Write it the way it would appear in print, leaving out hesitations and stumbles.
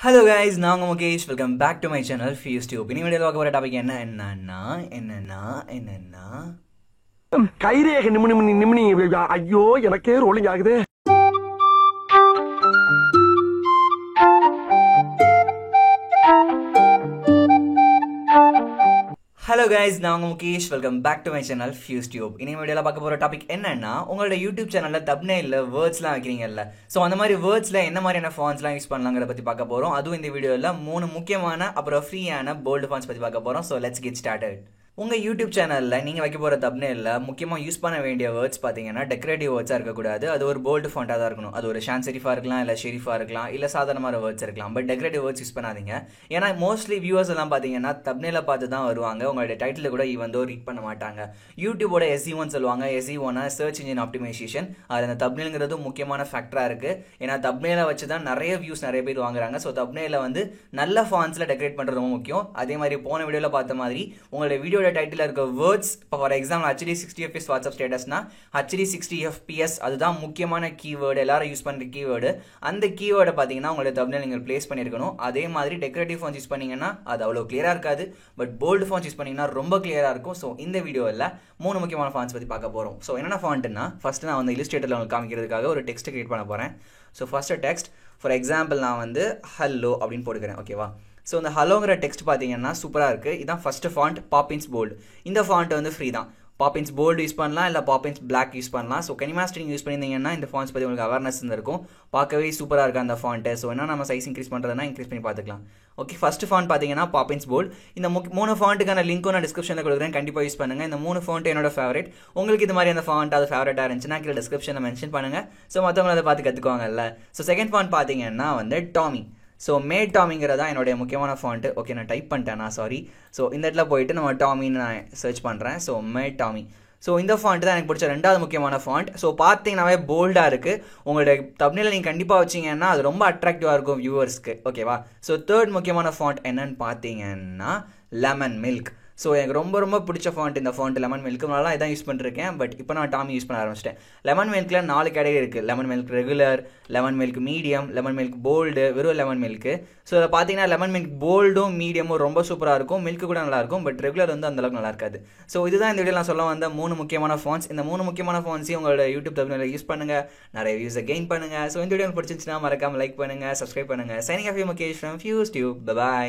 Hello guys, நான் உங்க Mukesh. Welcome back to my channel Fuse Tube. இனி வீடியோல பார்க்க போற டாபிக் என்னன்னா கைரேக நிமினி ஐயோ எனக்கே ரோலிங் ஆகுது. ஹலோ கைஸ், நான் உங்க Mukesh. Welcome back to my channel Fuse Tube. இனி வீடியோல பார்க்க போற டாபிக் என்னன்னா, உங்களோட யூடியூப் சேனல்ல தப்னெயில்ல வேர்ட்ஸ்லாம் வைக்கிறீங்கல்ல, ஸோ அந்த மாதிரி வேர்ட்ஸ்ல என்ன மாதிரியான ஃபாண்ட்ஸ்லாம் யூஸ் பண்ணலாங்கிறத பத்தி பார்க்க போறோம். அதுவும் இந்த வீடியோல 3 முக்கியமான அப்புறம் ஃப்ரீயான போல்டு ஃபாண்ட்ஸ் பத்தி பார்க்க போறோம். So let's get started. உங்கள் யூடியூப் சேனலில் நீங்கள் வைக்க போகிற தப்னெயில்ல முக்கியமாக யூஸ் பண்ண வேண்டிய வேர்ட்ஸ் பார்த்தீங்கன்னா டெக்கரேட்டிவ் வேர்ட்ஸாக இருக்கக்கூடாது. அது ஒரு போல்டு ஃபாண்ட்டாக தான் இருக்கணும். அது ஒரு ஷான் செரிஃபாக இருக்கலாம், இல்லை ஷெரீஃபாக இருக்கலாம், இல்லை சாதாரணமான வேர்ட்ஸ் இருக்கலாம். பட் டெக்கரேட்டிவ் வேர்ட்ஸ் யூஸ் பண்ணாதீங்க. ஏன்னா மோஸ்ட்லி வியூவர்ஸ் எல்லாம் பார்த்தீங்கன்னா தப்னெயிலை பார்த்து தான் வருவாங்க. உங்களுடைய டைட்டில் கூட வந்து ரீட் பண்ண மாட்டாங்க. யூடியூபோட SEO சொல்லுவாங்க. SEO search engine optimisation. அது அந்த தப்னெயில்ங்கிறது முக்கியமான ஃபேக்டராக இருக்குது. ஏன்னா தப்னெயிலை வச்சு தான் நிறைய வியூஸ் நிறைய பேர் வாங்குறாங்க. ஸோ தப்னெயிலை வந்து நல்ல ஃபாண்ட்ஸில் டெக்கரேட் பண்ணுறது ரொம்ப முக்கியம். அதே மாதிரி போன வீடியோவில் பார்த்த மாதிரி உங்களுடைய வீடியோட டைட்டில் இருக்க வேர்ட்ஸ், இப்போ for example HD 60 FPS WhatsApp ஸ்டேட்டஸ்னா HD 60 FPS அதுதான் முக்கியமான கீவேர்டு, எல்லாரும் யூஸ் பண்ணுற கீவேர்டு. அந்த கீவேர்டை பார்த்தீங்கன்னா உங்களுடைய தப்னெயில் நீங்கள் பிளேஸ் பண்ணியிருக்கணும். அதே மாதிரி டெக்கரேட்டிவ் ஃபாண்ட்ஸ் யூஸ் பண்ணீங்கன்னா அது அவ்வளோ கிளியராக இருக்காது. பட் போல்டு ஃபாண்ட்ஸ் யூஸ் பண்ணீங்கன்னா ரொம்ப கிளியராக இருக்கும். ஸோ இந்த வீடியோவில் 3 முக்கியமான ஃபாண்ட்ஸ் பற்றி பார்க்க போகிறோம். ஸோ என்னென்ன ஃபாண்ட்னா, ஃபர்ஸ்ட் நான் வந்து இல்லுஸ்ட்ரேட்டரில் உங்களுக்கு காமிக்கிறதுக்காக ஒரு டெக்ஸ்ட் கிரியேட் பண்ண போகிறேன். So first text for example நான் வந்து ஹலோ அப்படின்னு போட்டுக்கிறேன். ஓகேவா? ஸோ இந்த ஹலோங்கிற டெக்ஸ்ட் பார்த்தீங்கன்னா சூப்பராக இருக்குது. இதுதான் ஃபஸ்ட்டு ஃபாண்ட், பாப்பின்ஸ் போல்டு. இந்த ஃபாண்ட் வந்து ஃப்ரீ தான். பாப்பின்ஸ் போல்டு யூஸ் பண்ணலாம், இல்லை பாப்பின்ஸ் பிளாக் யூஸ் பண்ணலாம். ஸோ கெனிமாஸ்டர் யூஸ் பண்ணியிருந்தீங்கன்னா இந்த ஃபாண்ட்ஸ் பற்றி உங்களுக்கு அவேர்னஸ் இருக்கும். பார்க்கவே சூப்பராக இருக்குது அந்த ஃபாண்ட்டு. ஸோ என்ன நம்ம சைஸ் இன்க்ரீஸ் பண்ணுறதுனா இன்க்ரீஸ் பண்ணி பார்த்துக்கலாம். ஓகே, ஃபஸ்ட் ஃபாண்ட் பார்த்தீங்கன்னா பாப்பின்ஸ் போல்டு. இந்த 3 ஃபாண்ட்டுக்கான லிங்க்கும் நான் டிஸ்கிரிப்ஷனில் கொடுக்குறேன். கண்டிப்பாக யூஸ் பண்ணுங்கள். இந்த 3 ஃபாண்ட் என்னோட ஃபேவரட். உங்களுக்கு இது மாதிரி அந்த ஃபாண்ட் அது ஃபேவரட்டாக இருந்துச்சுன்னா கீழே டிஸ்கிரிப்ஷனில் மென்ஷன் பண்ணுங்கள். ஸோ மற்றவங்க அதை பார்த்து கற்றுக்குவாங்கல்ல. ஸோ செகண்ட் ஃபாண்ட் பார்த்தீங்கன்னா வந்து டாமி. ஸோ மேட் டாமிங்கிறதா என்னுடைய முக்கியமான ஃபாண்ட்டு. ஓகே, நான் டைப் பண்ணிட்டேன், சாரி. ஸோ இந்த இடத்துல போயிட்டு நம்ம டாமின்னு நான் சர்ச் பண்ணுறேன். So made Tommy. ஸோ இந்த ஃபாண்ட் தான் எனக்கு பிடிச்ச 2வது முக்கியமான ஃபாண்ட். ஸோ பார்த்தீங்கன்னாவே போல்டாக இருக்குது. உங்களுடைய தப்னெயிலை நீங்கள் கண்டிப்பாக வச்சிங்கன்னா அது ரொம்ப அட்ராக்டிவாக இருக்கும் வியூவர்ஸ்க்கு. ஓகேவா? ஸோ 3rd முக்கியமான ஃபாண்ட் என்னன்னு பார்த்தீங்கன்னா லெமன் மில்க். ஸோ எனக்கு ரொம்ப பிடிச்ச ஃபாண்ட் இந்த ஃபாண்ட் லெமன் மில்க். நல்லா இதான் யூஸ் பண்ணிருக்கேன். பட் இப்போ நான் டாமி யூஸ் பண்ண ஆரம்பிச்சிட்டேன். லெமன் மில்கில் 4 கேட்டகரி இருக்குது. Lemon milk regular, lemon milk medium, lemon milk bold, வெறும் லெமன் மில்க்கு. ஸோ அதை பார்த்தீங்கன்னா லெமன் மில்க் போல்டும் மீடியமும் ரொம்ப சூப்பராக இருக்கும். மில்க்கு கூட நல்லாயிருக்கும். பட் ரெகுலர் வந்து அந்தளவுக்கு நல்லா இருக்காது. ஸோ இதுதான் இந்த வீடியோ நான் சொல்ல வந்த 3 முக்கியமான ஃபாண்ட்ஸ். இந்த 3 முக்கியமான ஃபாண்ட்ஸையும் உங்களோட யூடியூப் தப்னெயிலில் யூஸ் பண்ணுங்கள். நிறைய வியூஸை கெயின் பண்ணுங்கள். ஸோ இந்த வீடியோ பிடிச்சிருந்துச்சுன்னா மறக்காமல் லைக் பண்ணுங்கள், சப்ஸ்கிரைப் பண்ணுங்கள். Signing off you Mukesh from Fuse Tube. By.